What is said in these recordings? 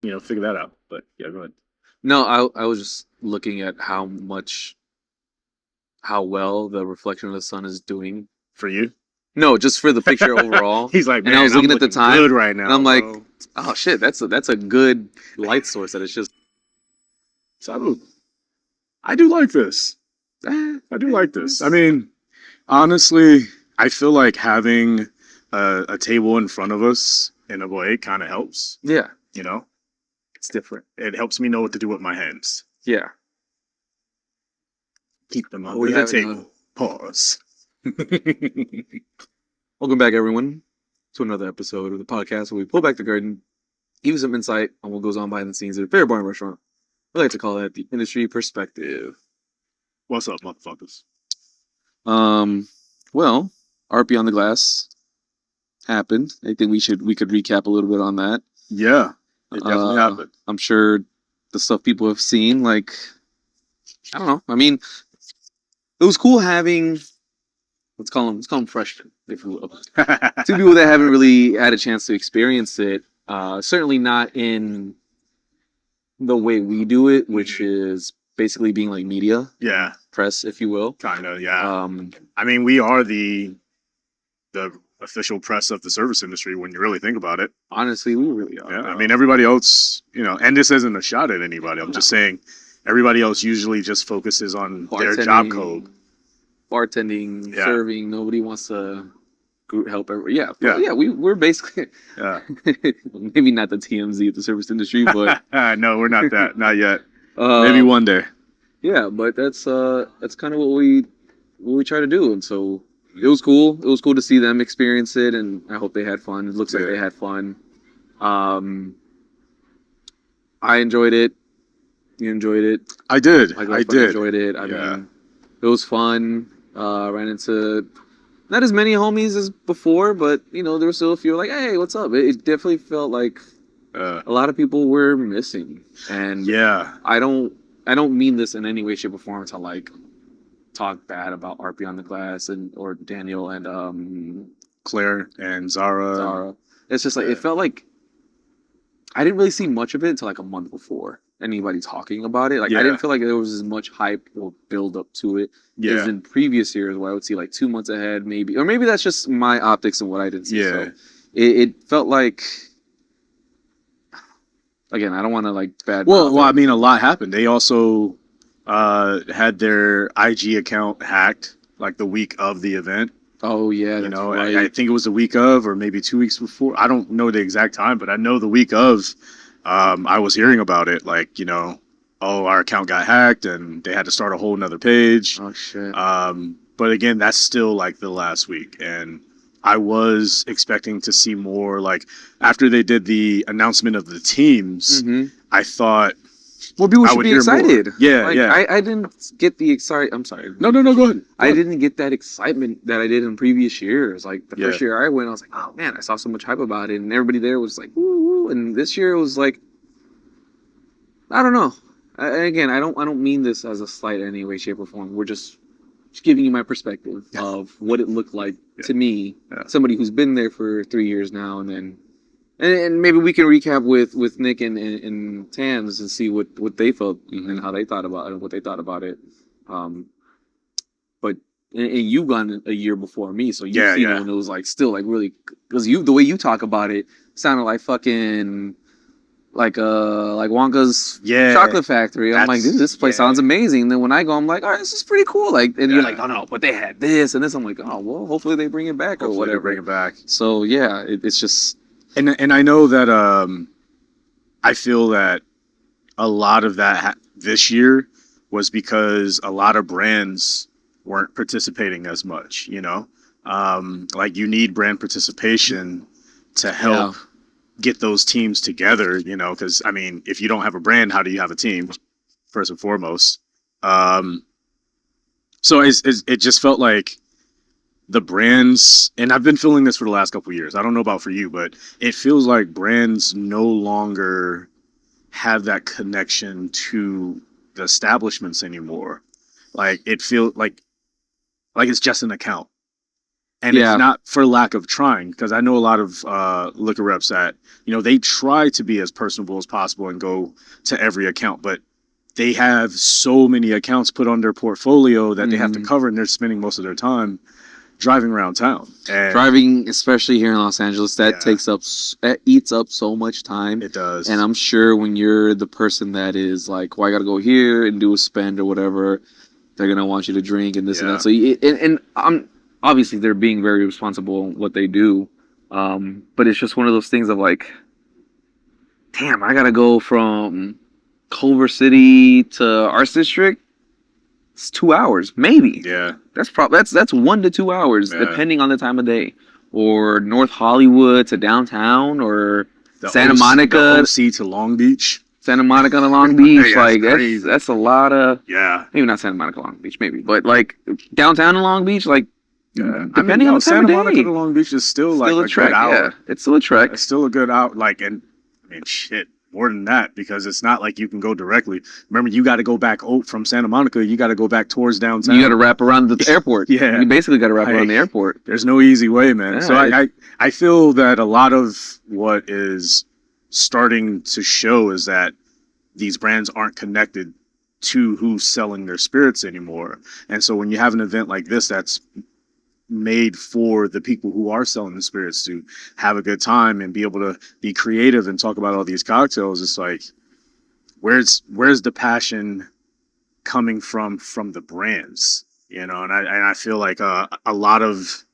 figure that out. But yeah, go ahead. No, I was just looking at how well the reflection of the sun is doing. For you, No, just for the picture overall. he's like, And I man, was I'm looking at the looking good time, right and I'm now, like, bro. oh shit, that's a good light source. That it's just So I do like this. I do like this. I mean, honestly, I feel like having a table in front of us in a way kind of helps. yeah, You know, it's different. It helps me know what to do with my hands. yeah. Keep them Are under we the having a table. Pause. welcome back, everyone, to another episode of the podcast where we pull back the curtain, give you some insight on what goes on behind the scenes at a fair bar and restaurant. We like to call that the industry perspective. What's up, motherfuckers? Um, well, Art Beyond the Glass happened. I think we could recap a little bit on that. Yeah, it definitely happened. I'm sure the stuff people have seen, like I don't know. I mean, it was cool having let's call them freshmen, if you will. Two people that haven't really had a chance to experience it. Certainly not in the way we do it, which is basically being like media, Yeah, press, if you will. kind of. Yeah. Um, I mean, we are the official press of the service industry when you really think about it. honestly, we really are. Yeah, I mean, everybody else, and this isn't a shot at anybody. I'm just saying, everybody else usually just focuses on their job code. Bartending, Yeah. serving. Nobody wants to help every. Yeah, Yeah. yeah. We're basically Yeah. maybe not the TMZ of the service industry, but No, we're not that. Not yet. um, Maybe one day. yeah, but that's kind of what we try to do, and so it was cool. It was cool to see them experience it, and I hope they had fun. It looks like Yeah. they had fun. Um, I enjoyed it. You enjoyed it. I did. My I girlfriend did. enjoyed it. I Yeah. mean, it was fun. Ran into not as many homies as before, but there were still a few like, "Hey, what's up?" It definitely felt like a lot of people were missing, and Yeah. I don't mean this in any way, shape, or form to like talk bad about Art Beyond the Glass and or Daniel and Claire and Zara. Zara. It's just like Yeah. it felt like I didn't really see much of it until like a month before anybody talking about it. Like Yeah. I didn't feel like there was as much hype or build up to it as Yeah. in previous years where I would see like 2 months ahead, maybe, or maybe that's just my optics and what I didn't see. Yeah. So it felt like again, I don't want to like bad. Well, I mean, a lot happened. They also had their IG account hacked like the week of the event. Oh yeah, that's right. I think it was the week of, or maybe 2 weeks before. I don't know the exact time, but I know the week of. I was hearing about it, like oh, our account got hacked, and they had to start a whole nother page. Oh shit. But again, that's still like the last week, and I was expecting to see more. Like after they did the announcement of the teams, I thought, well, people I should would be hear more. excited. Yeah, like, yeah. I didn't get the excite. I'm sorry. No, go ahead. I didn't get that excitement that I did in previous years. Like the first Yeah. year I went, I was like, oh man, I saw so much hype about it, and everybody there was like, woo woo. And this year it was like, I don't know. Again, I don't mean this as a slight in any way, shape, or form. We're just giving you my perspective of what it looked like to me, somebody who's been there for 3 years now, and then and maybe we can recap with Nick and Tans and see what they felt and how they thought about it and what they thought about it. But and you gone a year before me, so you've seen it when it was like still like really because the way you talk about it sounded like fucking like Wonka's chocolate factory. I'm like, this place sounds amazing. And then when I go, I'm like, all right, this is pretty cool. Like, and you're like, oh no, but they had this and this. I'm like, oh well, hopefully they bring it back or whatever. Bring it back. So yeah, it's just and I know that I feel that a lot of that this year was because a lot of brands weren't participating as much. Like you need brand participation to help get those teams together. Because I mean, if you don't have a brand, how do you have a team? First and foremost. So it just felt like the brands, and I've been feeling this for the last couple of years. I don't know about for you, but it feels like brands no longer have that connection to the establishments anymore. Like it feels like it's just an account. And Yeah. it's not for lack of trying, because I know a lot of liquor reps that, they try to be as personable as possible and go to every account, but they have so many accounts put on their portfolio that they have to Mhm. cover, and they're spending most of their time driving around town. And Driving, especially here in Los Angeles, that that eats up so much time. it does. And I'm sure when you're the person that is like, well, I got to go here and do a spend or whatever, they're going to want you to drink and this and Yeah. that. So, and I'm obviously they're being very responsible in what they do. But it's just one of those things of like, damn, I got to go from Culver City to Arts District. It's 2 hours, maybe. Yeah. That's 1 to 2 hours, Yeah. depending on the time of day. Or North Hollywood to downtown, or The Santa OC Monica. the OC to Long Beach. Santa Monica to Long Beach. Yeah, like it's crazy. that's a lot of, Yeah. maybe not Santa Monica Long Beach, maybe, but like downtown to Long Beach, like Depending on the time Santa of day. Monica to Long Beach is still like still a a trek. good hour. Yeah, it's still a trek. It's still a good out. Like, and I mean, shit, more than that, because it's not like you can go directly. Remember, you got to go back from Santa Monica. You got to go back towards downtown. You got to wrap around the airport. Yeah. You basically got to wrap Like, around the airport. There's no easy way, man. Yeah, So I feel that a lot of what is starting to show is that these brands aren't connected to who's selling their spirits anymore. And so when you have an event like this that's made for the people who are selling the spirits to have a good time and be able to be creative and talk about all these cocktails, it's like, where's the passion coming from the brands, and I feel like a lot of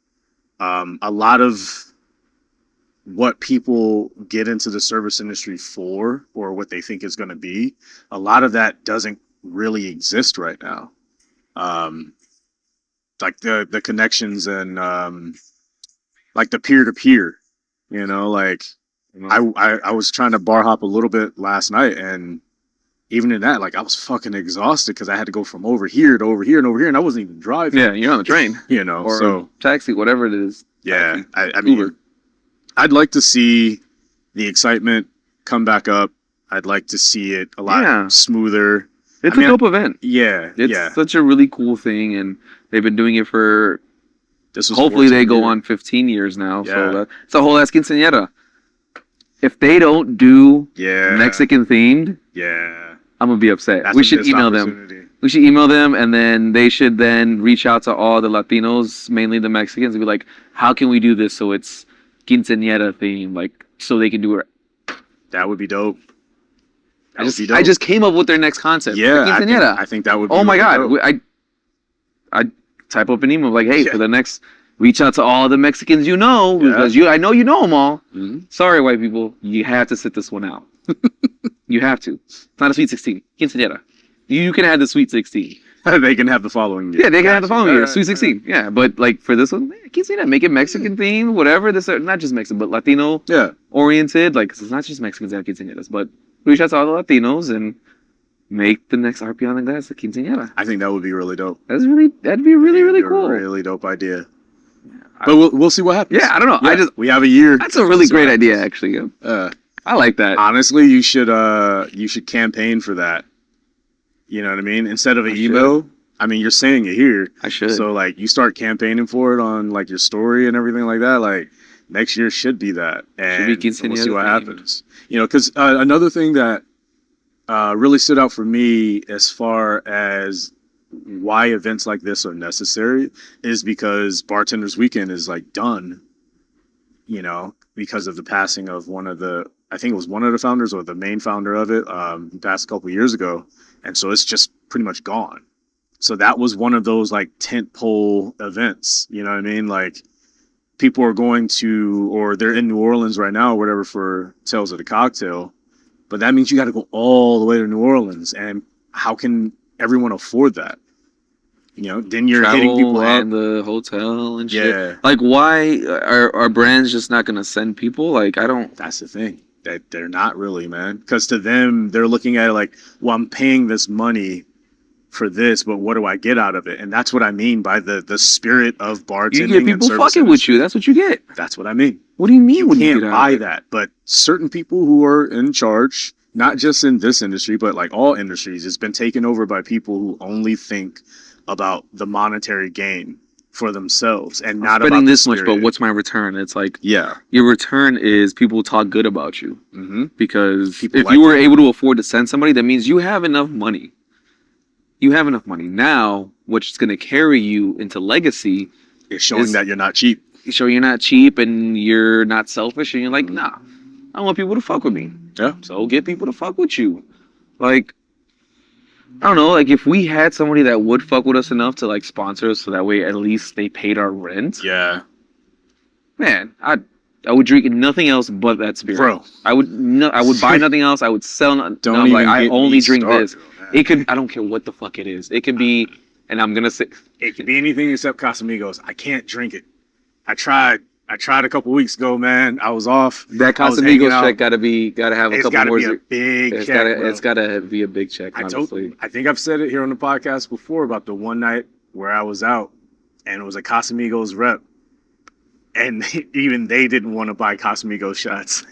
what people get into the service industry for, or what they think is going to be, a lot of that doesn't really exist right now. Like the connections and like the peer to peer, like I was trying to bar hop a little bit last night, and even in that, like, I was fucking exhausted because I had to go from over here to over here and over here, and I wasn't even driving. Yeah, you're on the train or So taxi, whatever it is. yeah, Taxi. I mean, Uber. I'd like to see the excitement come back up. I'd like to see it a lot smoother. It's I mean, a dope event. Yeah, It's yeah. such a really cool thing, and they've been doing it for. This was Hopefully, they 14 go years. on 15 years now. Yeah. So it's a whole ass quinceañera. If they don't do Yeah, Mexican themed, Yeah, I'm gonna be upset. That's We a should missed email them. opportunity. We should email them, and then they should then reach out to all the Latinos, mainly the Mexicans, and be like, "How can we do this so it's quinceañera themed, like so they can do it?" That would be dope. That I would just, be dope. I just came up with their next concept. yeah, I think, quinceañera. I think that would be Oh my really god! dope. I type up an email like, "Hey, Yeah. for the next, reach out to all the Mexicans you know Yeah. because I know you know them all. Mhm. Sorry, white people, you have to sit this one out. You have to. It's not a sweet 16. Quinceañera. You can have the sweet 16. They can have the following year. Yeah, they can have the Gotcha. following year, Alright, sweet 16. Yeah, but like for this one, quinceañera, make it Mexican themed, whatever. This not just Mexican, but Latino Yeah, oriented. Like 'cause it's not just Mexicans that have quinceañeras, but reach out to all the Latinos and make the next RP on the glass a quinceañera. I think that would be really dope. That'd be really It'd be cool. A really dope idea. But we'll see what happens. Yeah, I don't know. Yeah, we have a year. That's a really So, great idea, actually. Yeah. I like that. Honestly, you should campaign for that. You know what I mean? Instead of an I email, I mean, you're saying it here. I should. So like, you start campaigning for it on like your story and everything like that. Like next year should be that, and be we'll see quinceañera what themed. happens. Because another thing that really stood out for me as far as why events like this are necessary is because Bartenders Weekend is like done. Because of the passing of I think it was one of the founders or the main founder of it. He passed a couple years ago, and so it's just pretty much gone. So that was one of those like tentpole events. You know what I mean? Like people are going to, or they're in New Orleans right now or whatever for Tales of the Cocktail, but that means you got to go all the way to New Orleans, and how can everyone afford that? Then you're hitting Travel people up. and the hotel and shit. Yeah, Like, why are brands just not gonna send people? Like, I don't. that's the thing. That they're not really, man. Because to them, they're looking at it like, well, I'm paying this money for this, but what do I get out of it? And that's what I mean by the spirit of bartending. You get and people service fucking with industry. you. That's what you get. That's what I mean. What do you mean? You when you can't get out buy of it? that. But certain people who are in charge, not just in this industry, but like all industries, it's been taken over by people who only think about the monetary gain for themselves and I'm not spending about this the much, but spirit. what's my return? It's like Yeah. your return is people talk good about you Mm-hmm. because People if like you were you. able to afford to send somebody, that means you have enough money. You have enough money now, which is going to carry you into legacy. It's showing Is- that you're not cheap. So you're not cheap and you're not selfish, and you're like, nah, I want people to fuck with me. Yeah. So get people to fuck with you. Like, I don't know, like if we had somebody that would fuck with us enough to like sponsor us, so that way at least they paid our rent. Yeah. Man, I would drink nothing else but that spirit. Bro. I would buy nothing else. I would sell nothing. Don't No, I'm even like, I get only me drink started this. on that. It could. I don't care what the fuck it is. It could be, and I'm gonna say, It could be anything except Casamigos. I can't drink it. I tried a couple weeks ago, man. I was off. that I was hanging Casamigos out. check gotta have a It's couple got to more. be a big It's check, bro. gotta be a big check. Honestly, I think I've said it here on the podcast before about the one night where I was out and it was a Casamigos rep. And even they didn't want to buy Casamigos shots.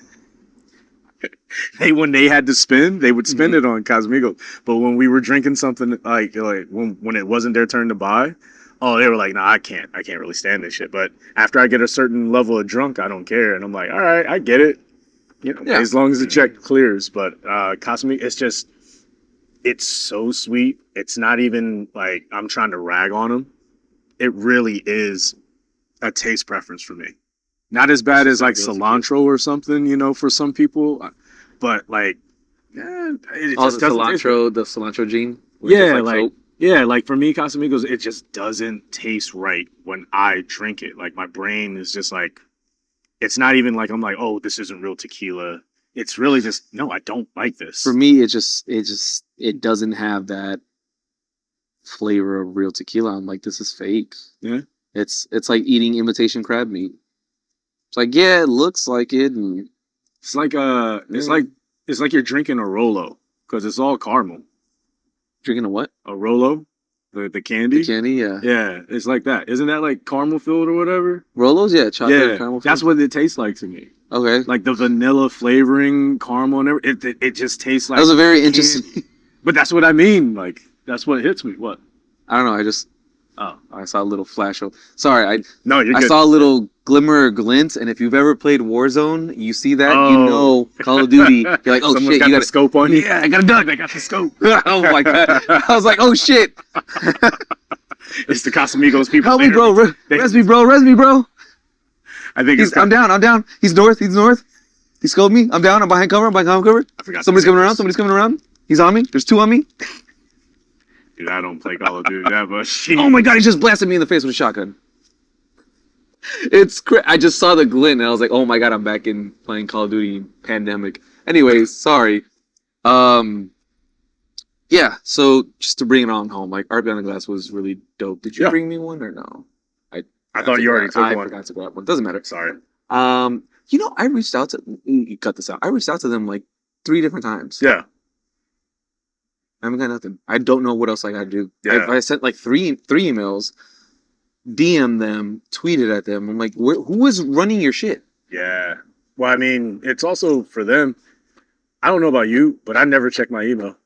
When they had to spend, they would spend it on Casamigos. But when we were drinking something like when it wasn't their turn to buy, oh, they were like, "Nah, I can't really stand this shit." But after I get a certain level of drunk, I don't care, and I'm like, "All right, I get it." You know, Yeah. as long as the check clears. But Casamigos, it's so sweet. It's not even like I'm trying to rag on them. It really is a taste preference for me. Not as bad as like cilantro or something, for some people, but like, it all just the doesn't taste cilantro, the cilantro gene. where it's Yeah, just like soap. yeah, like for me, Casamigos, it just doesn't taste right when I drink it. Like my brain is just like, it's not even like I'm like, oh, this isn't real tequila. It's really just no, I don't like this. For me, it doesn't have that flavor of real tequila. I'm like, this is fake. Yeah. It's like eating imitation crab meat. It's like, yeah, it looks like it, and It's like it's like you're drinking a Rolo because it's all caramel. drinking a what? A Rolo, the candy. The candy, yeah. Yeah, it's like that. Isn't that like caramel filled or whatever? Rolos, yeah, chocolate Yeah, and caramel. that's flavor. what it tastes like to me. Okay. Like the vanilla flavoring, caramel, and everything. It just tastes like. That was a very interesting. But that's what I mean. Like that's what hits me. What? I don't know. I saw a little flash of. Sorry, No, you're I good. saw a little glimmer or glint, and if you've ever played Warzone, you see that, you Oh. know Call of Duty. You're like, oh Someone's shit, got you the got scope on you. Yeah, I got a duck. They got the scope. Oh my god! I was like, oh shit! It's the Casamigos people. Help me, bro. Res me, bro. Res me, bro. I think it's. I'm down. I'm down. He's north. He scoped me. I'm down. I'm behind cover. I forgot. Somebody's coming around. He's on me. There's two on me. Dude, I don't play Call of Duty that much. Oh my god! He just blasted me in the face with a shotgun. I just saw the glint and I was like, oh my god, I'm back in playing Call of Duty Pandemic. Anyways, sorry. Yeah, so just to bring it on home, like Art Beyond the Glass was really dope. Did you Yeah. bring me one or no? I thought you already took I one. forgot to grab one. Doesn't matter. Sorry. I reached out to you cut this out. I reached out to them like 3 different times. Yeah. I haven't got nothing. I don't know what else I gotta do. Yeah. I sent like three emails, DM them, tweeted at them. I'm like, who is running your shit? Yeah. Well, I mean, it's also for them. I don't know about you, but I never check my email.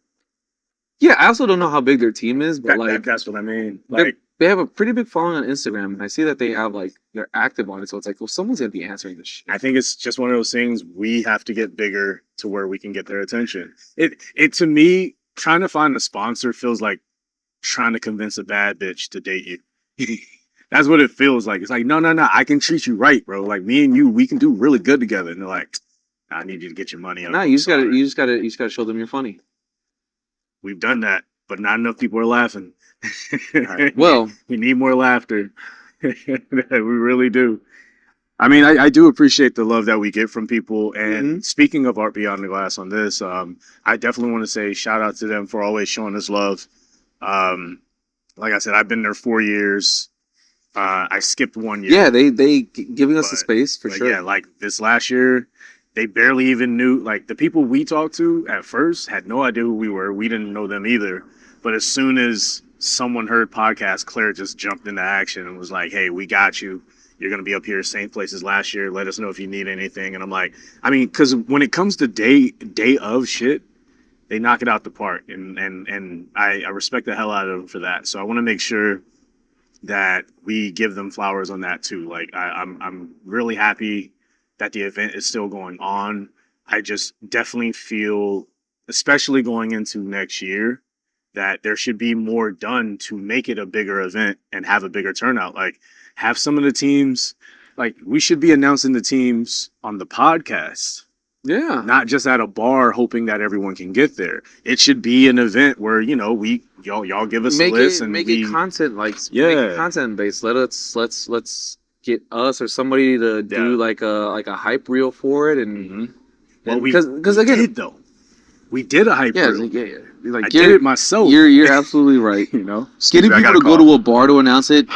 Yeah, I also don't know how big their team is, but That's what I mean. They're- Like, they have a pretty big following on Instagram, and I see that they have they're active on it. So it's like, well, someone's gonna be answering this shit. I think it's just one of those things we have to get bigger to where we can get their attention. It to me, trying to find a sponsor feels like trying to convince a bad bitch to date you. That's what it feels like. It's like, no, I can treat you right, bro. Like me and you, we can do really good together. And they're like, I need you to get your money up. Nah, you just gotta show them you're funny. We've done that, but not enough people are laughing. Well, we need more laughter. We really do. I mean, I do appreciate the love that we get from people. And speaking of Art Beyond the Glass on this, I definitely want to say shout out to them for always showing us love. Like I said, I've been there 4 years. I skipped 1 year. yeah, they giving us the space for But sure. yeah, like this last year, they barely even knew. Like the people we talked to at first had no idea who we were. We didn't know them either. But as soon as someone heard podcast, Claire just jumped into action and was like, "Hey, we got you. You're gonna be up here, same place as last year. Let us know if you need anything." And I'm like, I mean, because when it comes to day of shit, they knock it out the park, and I respect the hell out of them for that. So I want to make sure that we give them flowers on that too. Like I'm really happy that the event is still going on. I just definitely feel, especially going into next year, that there should be more done to make it a bigger event and have a bigger turnout. Like have some of the teams, like we should be announcing the teams on the podcast, Yeah. not just at a bar hoping that everyone can get there. It should be an event where, you know, y'all give us Make a list it and make we it content like make Yeah. it content based. Let's get us or somebody to do Yeah. like a hype reel for it and Mhm. Well, we because again did though. We did a hype yeah, reel. like I get did it myself. You're absolutely right. You know, Getting I people got to go to a bar to announce it,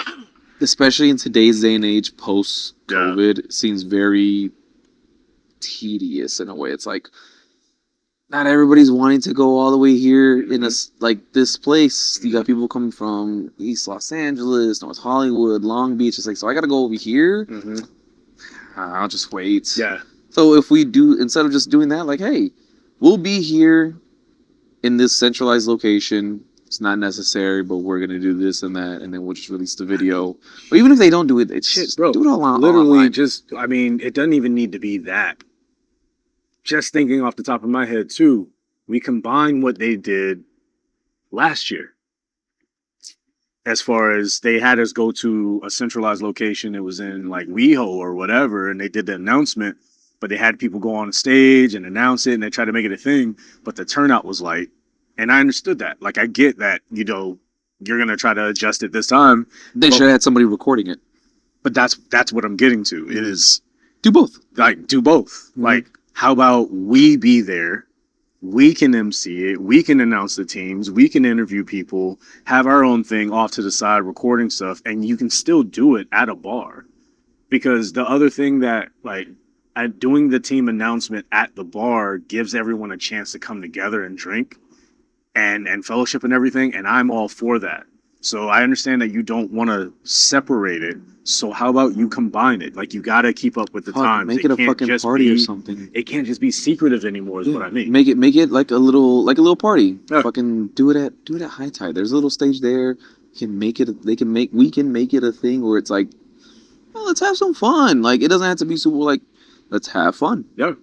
especially in today's day and age, post COVID, seems very tedious in a way. It's like not everybody's wanting to go all the way here in like this place. You got people coming from East Los Angeles, North Hollywood, Long Beach. It's like, so I got to go over here. Mhm. I'll just wait. Yeah. So if we do, instead of just doing that, like, hey, we'll be here in this centralized location. It's not necessary, but we're gonna do this and that, and then we'll just release the video. Or even if they don't do it, it's Shit, just bro. do it all on Literally, online. just I mean, it doesn't even need to be that. Just thinking off the top of my head too, we combine what they did last year. As far as they had us go to a centralized location, it was in like WeHo or whatever, and they did the announcement, but they had people go on the stage and announce it, and they tried to make it a thing, but the turnout was light. And I understood that. Like, I get that, you know, you're going to try to adjust it this time, They should have had somebody recording it. but that's what I'm getting to. It is Do both. like, do both. Mhm. Like, how about we be there? We can MC it. We can announce the teams. We can interview people, have our own thing off to the side, recording stuff, and you can still do it at a bar. Because the other thing that, like, doing the team announcement at the bar gives everyone a chance to come together and drink and fellowship and everything, and I'm all for that. So I understand that you don't want to separate it. So how about you combine it? Like, you got to keep up with the Fuck, times. make it a can't fucking just party or be- something. It can't just be secretive anymore. Is what I mean. Make it like a little party. Yeah. Fucking do it at High Tide. There's a little stage there. We can make it a thing where it's like, well, let's have some fun. Like, it doesn't have to be super like, let's have fun. Yeah.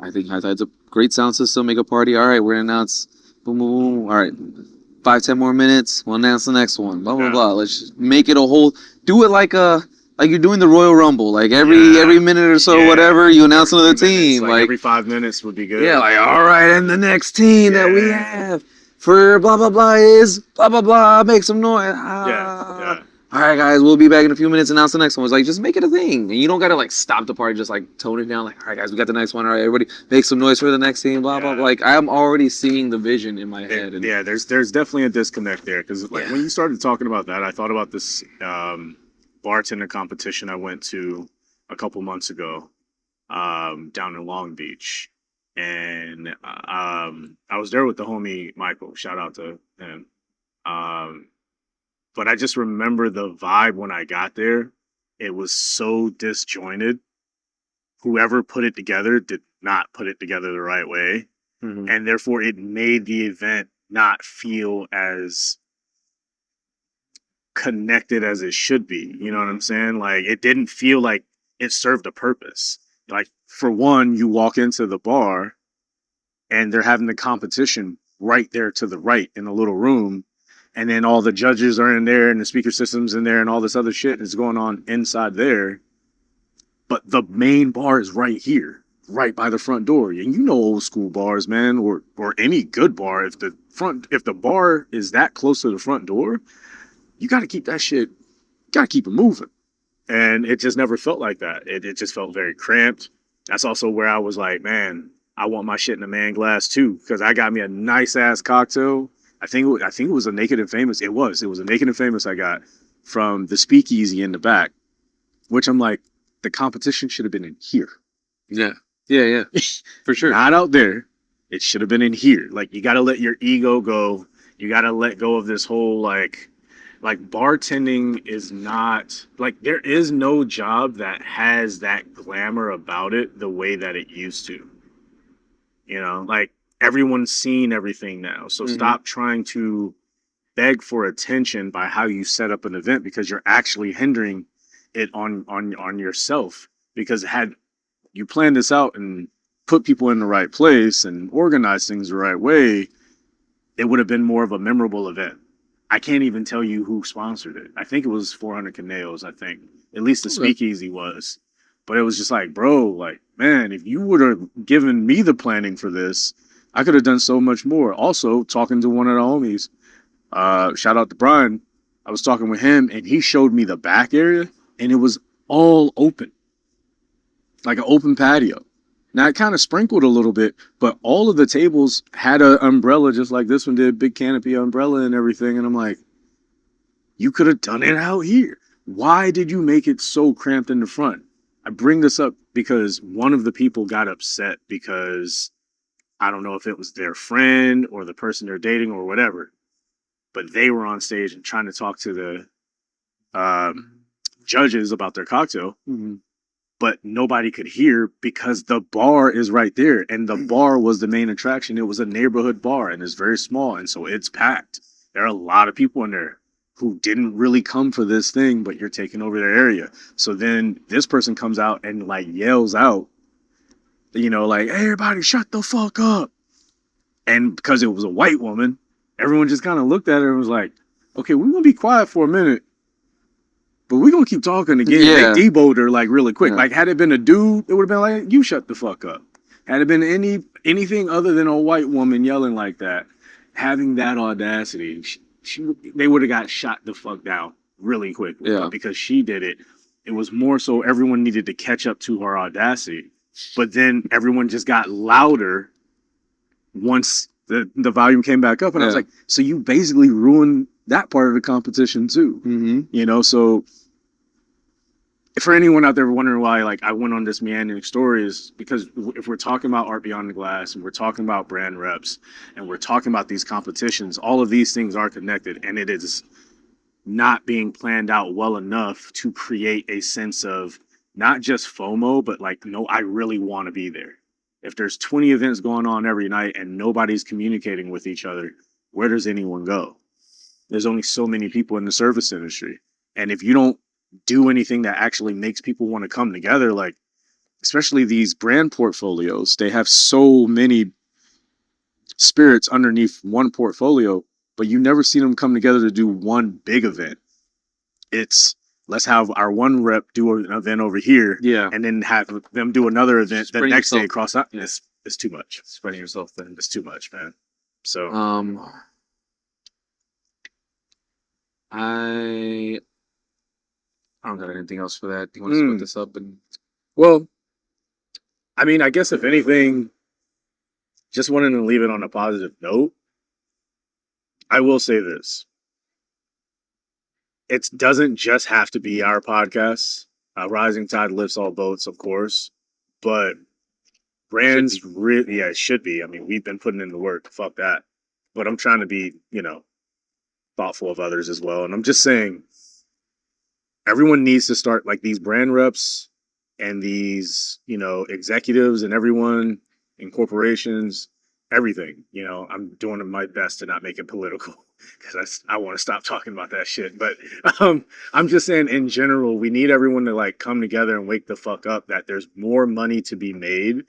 I think High Tide's a great sound system. Make a party. All right, we're gonna announce. Boom, boom, boom. All right, 5-10 more minutes. We'll announce the next one. Blah blah Yeah. blah. Let's just make it a whole. Do it like you're doing the Royal Rumble. Like every minute or so, Yeah. whatever, you announce another Every 5 minutes, team. like every 5 minutes would be good. Yeah, like, all right, and the next team that we Yeah. have for blah, blah, blah is blah, blah, blah, make some noise. Yeah. All right, guys, we'll be back in a few minutes, announce the next one. It's like, just make it a thing. And you don't got to, like, stop the party, just, like, tone it down. Like, all right, guys, we got the next one. All right, everybody make some noise for the next team, blah, blah, Yeah. blah. Like, I'm already seeing the vision in my head. And Yeah, there's definitely a disconnect there because like Yeah. when you started talking about that, I thought about this bartender competition I went to a couple months ago down in Long Beach, and I was there with the homie Michael. Shout out to him. But I just remember the vibe when I got there. It was so disjointed. Whoever put it together did not put it together the right way. Mhm. And therefore it made the event not feel as connected as it should be. You know what I'm saying? Like, it didn't feel like it served a purpose. Like, for one, you walk into the bar and they're having the competition right there to the right in a little room, and then all the judges are in there and the speaker system's in there and all this other shit is going on inside there, but the main bar is right here, right by the front door. And you know, old school bars, man, or any good bar, if the bar is that close to the front door, you got to keep that shit, got to keep it moving. And it just never felt like that. It just felt very cramped. That's also where I was like, man, I want my shit in a man glass too, because I got me a nice ass cocktail. I think it was a Naked and Famous. It was a Naked and Famous I got from the speakeasy in the back, which I'm like, the competition should have been in here. Yeah, for sure. Not out there. It should have been in here. Like, you got to let your ego go. You got to let go of this whole like bartending is not like, there is no job that has that glamour about it the way that it used to. You know, like, everyone's seen everything now. So Mhm. stop trying to beg for attention by how you set up an event because you're actually hindering it on yourself. Because had you planned this out and put people in the right place and organize things the right way, it would have been more of a memorable event. I can't even tell you who sponsored it. I think it was 400 Canails, I think. At least the speakeasy was. But it was just like, bro, like, man, if you would have given me the planning for this, I could have done so much more. Also, talking to one of the homies, shout out to Brian. I was talking with him and he showed me the back area and it was all open. Like an open patio. Now it kind of sprinkled a little bit, but all of the tables had an umbrella just like this one did, big canopy umbrella and everything. And I'm like, you could have done it out here. Why did you make it so cramped in the front? I bring this up because one of the people got upset because I don't know if it was their friend or the person they're dating or whatever, but they were on stage and trying to talk to the judges about their cocktail. Mm-hmm. But nobody could hear because the bar is right there. And the bar was the main attraction. It was a neighborhood bar and it's very small. And so it's packed. There are a lot of people in there who didn't really come for this thing, but you're taking over their area. So then this person comes out and like yells out, you know, like, hey, everybody shut the fuck up. And because it was a white woman, everyone just kind of looked at her and was like, okay, we're going to be quiet for a minute. But we're going to keep talking again. Yeah. They deboed her like really quick. Yeah. Like had it been a dude, it would have been like, you shut the fuck up. Had it been anything other than a white woman yelling like that, having that audacity, they would have got shot the fuck down really quick. Yeah. But because she did it, it was more so everyone needed to catch up to her audacity. But then everyone just got louder once the volume came back up. And I was like, so you basically ruined that part of the competition too. Mm-hmm. You know, so for anyone out there wondering why like I went on this meandering story is because if we're talking about Art Beyond the Glass and we're talking about brand reps and we're talking about these competitions, all of these things are connected, and it is not being planned out well enough to create a sense of not just FOMO, but like, no, I really want to be there. If there's 20 events going on every night and nobody's communicating with each other, where does anyone go? There's only so many people in the service industry. And if you don't do anything that actually makes people want to come together, like especially these brand portfolios, they have so many spirits underneath one portfolio, but you never see them come together to do one big event. It's let's have our one rep do an event over here, Yeah. and then have them do another event the Spreading next day yourself- across. It's too much. Spreading yourself thin. It's too much, man. So I don't got anything else for that. Do you want to split this up? And well, I mean, I guess if anything, just wanted to leave it on a positive note. I will say this. It doesn't just have to be our podcast. Rising Tide lifts all boats, of course. But brands really, it should be. I mean, we've been putting in the work. Fuck that. But I'm trying to be, thoughtful of others as well. And I'm just saying, everyone needs to start, like these brand reps and these, executives and everyone in corporations, everything, I'm doing my best to not make it political because I want to stop talking about that shit. But I'm just saying in general, we need everyone to like come together and wake the fuck up that there's more money to be made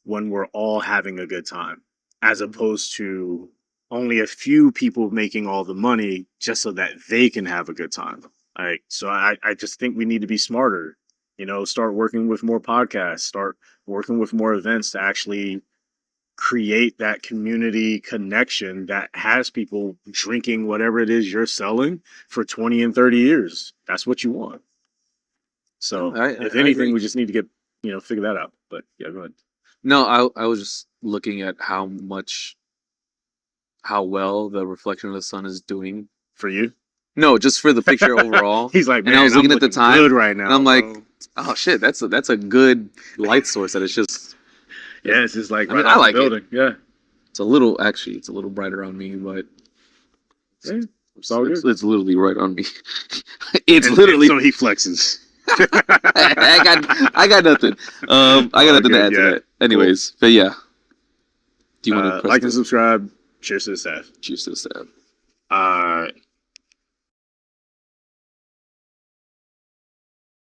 when we're all having a good time, as opposed to only a few people making all the money just so that they can have a good time. Like, so I just think we need to be smarter, start working with more podcasts, start working with more events to actually create that community connection that has people drinking whatever it is you're selling for 20 and 30 years. That's what you want. So if anything, we just need to get, figure that out. But yeah, go ahead. No, I was just looking at how well the Reflection of the Sun is doing. For you? No, just for the picture overall. He's like, man, and I was looking at the looking time good right now, and I'm like, bro. oh shit, that's a good light source. That it's just, yeah, it's just like I mean, right I off like the building. Yeah, it's a little brighter on me, but yeah, it's all good. it's literally right on me. It's And literally. so he flexes. I got nothing. I got nothing to add to that. Anyways, but yeah. Do you want to like and subscribe? Cheers to the staff. Cheers to the staff. Uh,